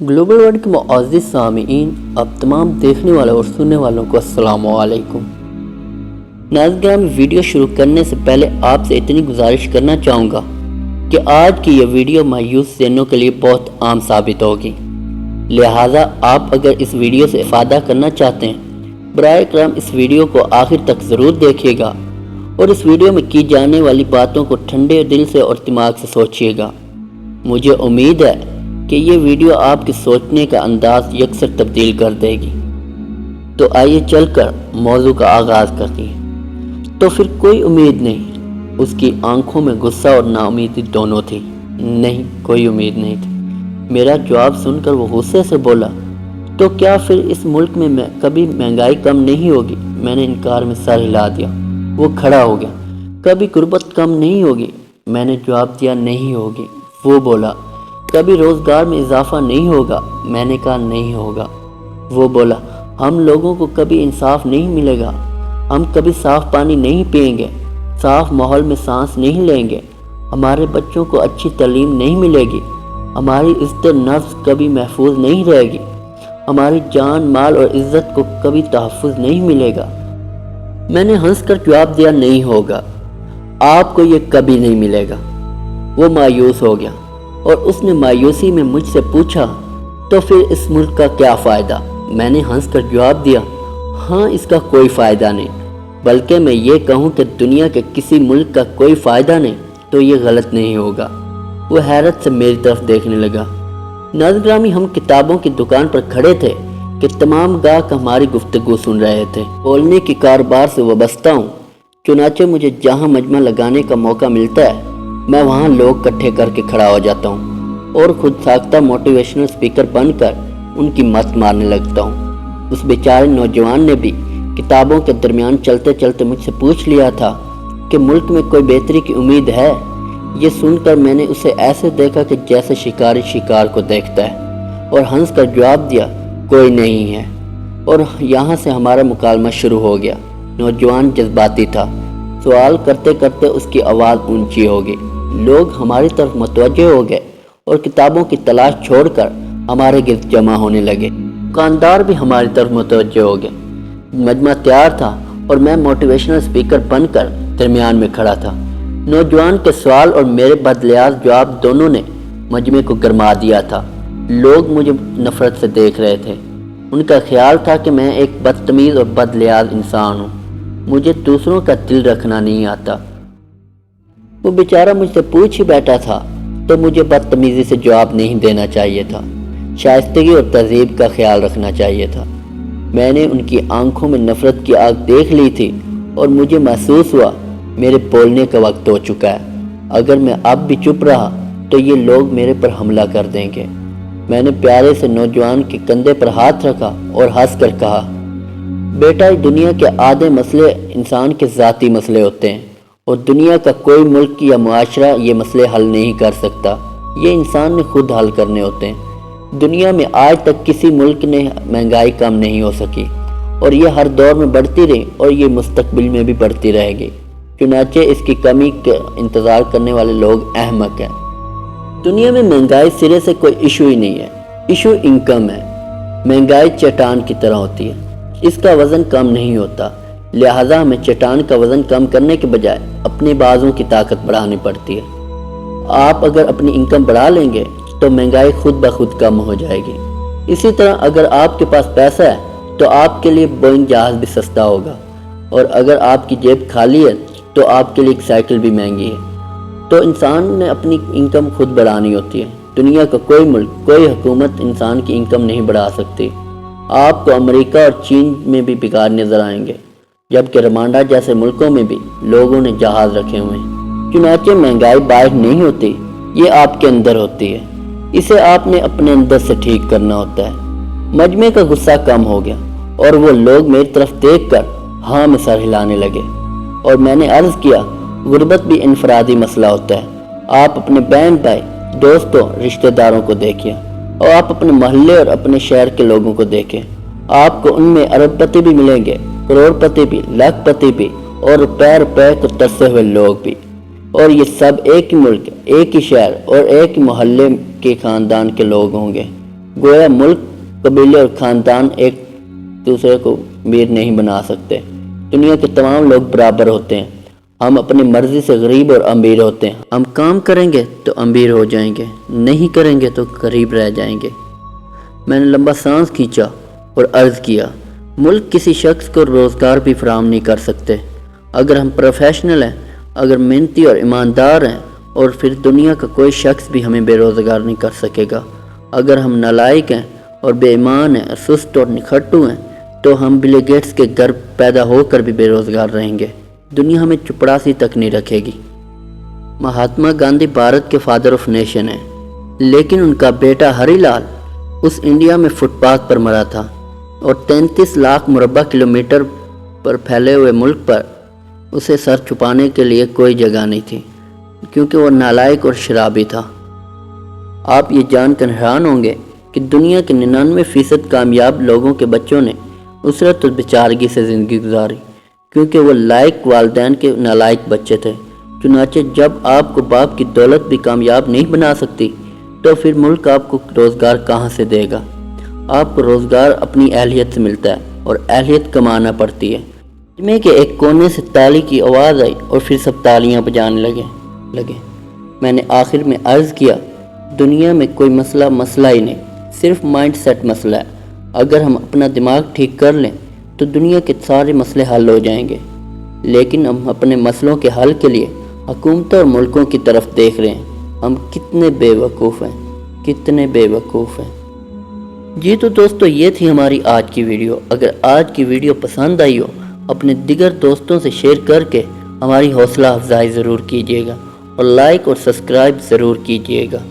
Global world के मुअज़्ज़िज़ सामीईन, अब तमाम देखने वाले और सुनने वालों को अस्सलामु अलैकुम। नाज़रीन, वीडियो शुरू करने से पहले आपसे इतनी गुजारिश करना चाहूँगा कि आज की यह वीडियो मायूस ज़हनों के लिए बहुत आम साबित होगी, लिहाजा आप अगर इस वीडियो से इफ़ादा करना चाहते हैं बराए करम इस वीडियो को आखिर तक ज़रूर देखिएगा और इस वीडियो में की जाने वाली बातों को ठंडे दिल से और दिमाग से सोचिएगा। मुझे उम्मीद है कि ये वीडियो आपके सोचने का अंदाज यकसर तब्दील कर देगी। तो आइए चलकर मौजू का आगाज़ करते हैं। तो फिर कोई उम्मीद नहीं। उसकी आंखों में गुस्सा और नाउमीदी दोनों थी। नहीं, कोई उम्मीद नहीं थी। मेरा जवाब सुनकर वो गुस्से से बोला, तो क्या फिर इस मुल्क में कभी महंगाई कम नहीं होगी? मैंने इनकार में सर हिला दिया। वो खड़ा हो गया। कभी गुर्बत कम नहीं होगी? मैंने जवाब दिया, नहीं होगी। वो बोला, कभी रोज़गार में इजाफा नहीं होगा? मैंने कहा, नहीं होगा। वो बोला, हम लोगों को कभी इंसाफ नहीं मिलेगा? हम कभी साफ़ पानी नहीं पिएंगे, साफ़ माहौल में सांस नहीं लेंगे, हमारे बच्चों को अच्छी तालीम नहीं मिलेगी, हमारी इज़्ज़त नफ्स कभी महफूज नहीं रहेगी, हमारी जान माल और इज़्ज़त को कभी तहफ़्फ़ुज़ नहीं मिलेगा। मैंने हंसकर जवाब दिया, नहीं होगा, आपको ये कभी नहीं मिलेगा। वो मायूस हो गया और उसने मायूसी में मुझसे पूछा, तो फिर इस मुल्क का क्या फ़ायदा? मैंने हंसकर जवाब दिया, हाँ, इसका कोई फ़ायदा नहीं, बल्कि मैं ये कहूँ कि दुनिया के किसी मुल्क का कोई फ़ायदा नहीं तो ये गलत नहीं होगा। वो हैरत से मेरी तरफ देखने लगा। नाज़रीन, हम किताबों की दुकान पर खड़े थे कि तमाम गाहक हमारी गुफ्तगू सुन रहे थे। बोलने के कारोबार से वाबस्ता हूँ, चुनाचे मुझे जहाँ मजमा लगाने का मौका मिलता है मैं वहाँ लोग इकट्ठे करके खड़ा हो जाता हूँ और खुद साख्ता मोटिवेशनल स्पीकर बनकर उनकी मत मारने लगता हूँ। उस बेचारे नौजवान ने भी किताबों के दरमियान चलते चलते मुझसे पूछ लिया था कि मुल्क में कोई बेहतरी की उम्मीद है। ये सुनकर मैंने उसे ऐसे देखा कि जैसे शिकारी शिकार को देखता है और हंस कर जवाब दिया, कोई नहीं है। और यहाँ से हमारा मुकालमा शुरू हो गया। नौजवान जज्बाती था। सवाल करते करते उसकी आवाज़ ऊंची हो गई। लोग हमारी तरफ मुतवज्जह हो गए और किताबों की तलाश छोड़कर हमारे गिर्द जमा होने लगे। दुकानदार भी हमारी तरफ मुतवज्जह हो गए। मजमा तैयार था और मैं मोटिवेशनल स्पीकर बनकर दरमियान में खड़ा था। नौजवान के सवाल और मेरे बदलियाज जवाब दोनों ने मजमे को गरमा दिया था। लोग मुझे नफरत से देख रहे थे। उनका ख्याल था कि मैं एक बदतमीज़ और बदलियाज इंसान हूँ। मुझे दूसरों का दिल रखना नहीं आता। वो बेचारा मुझसे पूछ ही बैठा था तो मुझे बदतमीज़ी से जवाब नहीं देना चाहिए था। शाइस्तगी और तहज़ीब का ख्याल रखना चाहिए था। मैंने उनकी आंखों में नफ़रत की आग देख ली थी और मुझे महसूस हुआ मेरे बोलने का वक्त हो चुका है। अगर मैं अब भी चुप रहा तो ये लोग मेरे पर हमला कर देंगे। मैंने प्यारे से नौजवान के कंधे पर हाथ रखा और हंस कर कहा, बेटा, दुनिया के आधे मसले इंसान के ज़ाती मसले होते हैं और दुनिया का कोई मुल्क या मुआशरा ये मसले हल नहीं कर सकता। ये इंसान ने खुद हल करने होते हैं। दुनिया में आज तक किसी मुल्क ने महंगाई कम नहीं हो सकी और ये हर दौर में बढ़ती रही और ये मुस्तकबिल में भी बढ़ती रहेगी। चुनाचे इसकी कमी का इंतज़ार करने वाले लोग अहमक हैं। दुनिया में महंगाई सिरे से कोई इशू ही नहीं है। इशू इनकम है। महंगाई चट्टान की तरह होती है, इसका वज़न कम नहीं होता। लिहाजा हमें चट्टान का वज़न कम करने के बजाय अपने बाजों की ताकत बढ़ानी पड़ती है। आप अगर अपनी इनकम बढ़ा लेंगे तो महंगाई खुद ब खुद कम हो जाएगी। इसी तरह अगर आपके पास पैसा है तो आपके लिए बोइंग जहाज़ भी सस्ता होगा और अगर आपकी जेब खाली है तो आपके लिए एक साइकिल भी महंगी है। तो इंसान ने अपनी इनकम खुद बढ़ानी होती है। दुनिया का कोई मुल्क, कोई हुकूमत इंसान की इनकम नहीं बढ़ा सकती। आपको अमेरिका और चीन में भी बिगाड़ नजर आएंगे, जबकि रवांडा जैसे मुल्कों में भी लोगों ने जहाज रखे हुए हैं। चुनाचे महंगाई बाहर नहीं होती, ये आपके अंदर होती है। इसे आपने अपने अंदर से ठीक करना होता है। मजमे का गुस्सा कम हो गया और वो लोग मेरी तरफ देखकर हाँ में सर हिलाने लगे और मैंने अर्ज किया, गुर्बत भी इनफरादी मसला होता है। आप अपने बहन भाई, दोस्तों, रिश्तेदारों को देखिए और आप अपने मोहल्ले और अपने शहर के लोगों को देखें। आपको उनमें अरबपति भी मिलेंगे, करोड़पति भी, लाखपति भी और रुपए को तरसे हुए लोग भी। और ये सब एक ही मुल्क, एक ही शहर और एक ही मोहल्ले के ख़ानदान के लोग होंगे। गोया मुल्क, कबीले और ख़ानदान एक दूसरे को अमीर नहीं बना सकते। दुनिया के तमाम लोग बराबर होते हैं। हम अपनी मर्ज़ी से गरीब और अमीर होते हैं। हम काम करेंगे तो अमीर हो जाएंगे, नहीं करेंगे तो गरीब रह जाएंगे। मैंने लंबा सांस खींचा और अर्ज़ किया, मुल्क किसी शख्स को रोज़गार भी फराहम नहीं कर सकते। अगर हम प्रोफेशनल हैं, अगर मेहनती और ईमानदार हैं, और फिर दुनिया का कोई शख्स भी हमें बेरोज़गार नहीं कर सकेगा। अगर हम नालायक हैं और बेईमान हैं, सुस्त और निखट्टू हैं, तो हम बिल गेट्स के घर पैदा होकर भी बेरोज़गार रहेंगे। दुनिया हमें चपरासी तक नहीं रखेगी। महात्मा गांधी भारत के फादर ऑफ नेशन हैं, लेकिन उनका बेटा हरीलाल उस इंडिया में फुटपाथ पर मरा था और 33 लाख मुरब्बा किलोमीटर पर फैले हुए मुल्क पर उसे सर छुपाने के लिए कोई जगह नहीं थी, क्योंकि वो नालायक और शराबी था। आप ये जानकर हैरान होंगे कि दुनिया के 99% कामयाब लोगों के बच्चों ने उसरत और बेचारगी से ज़िंदगी गुजारी, क्योंकि वो लायक वालिदैन के नालायक बच्चे थे। चुनाचे जब आपको बाप की दौलत भी कामयाब नहीं बना सकती, तो फिर मुल्क आपको रोज़गार कहाँ से देगा। आपको रोज़गार अपनी अहलियत से मिलता है और अहलियत कमाना पड़ती है। मजमे के एक कोने से ताली की आवाज़ आई और फिर सब तालियां बजाने लगे। मैंने आखिर में अर्ज़ किया, दुनिया में कोई मसला ही नहीं, सिर्फ माइंड सेट मसला है। अगर हम अपना दिमाग ठीक कर लें तो दुनिया के सारे मसले हल हो जाएंगे। लेकिन हम अपने मसलों के हल के लिए हुकूमतों और मुल्कों की तरफ देख रहे हैं। हम कितने बेवकूफ़ हैं, कितने बेवकूफ़ हैं। जी तो दोस्तों, ये थी हमारी आज की वीडियो। अगर आज की वीडियो पसंद आई हो, अपने दिगर दोस्तों से शेयर करके हमारी हौसला अफजाई ज़रूर कीजिएगा और लाइक और सब्सक्राइब ज़रूर कीजिएगा।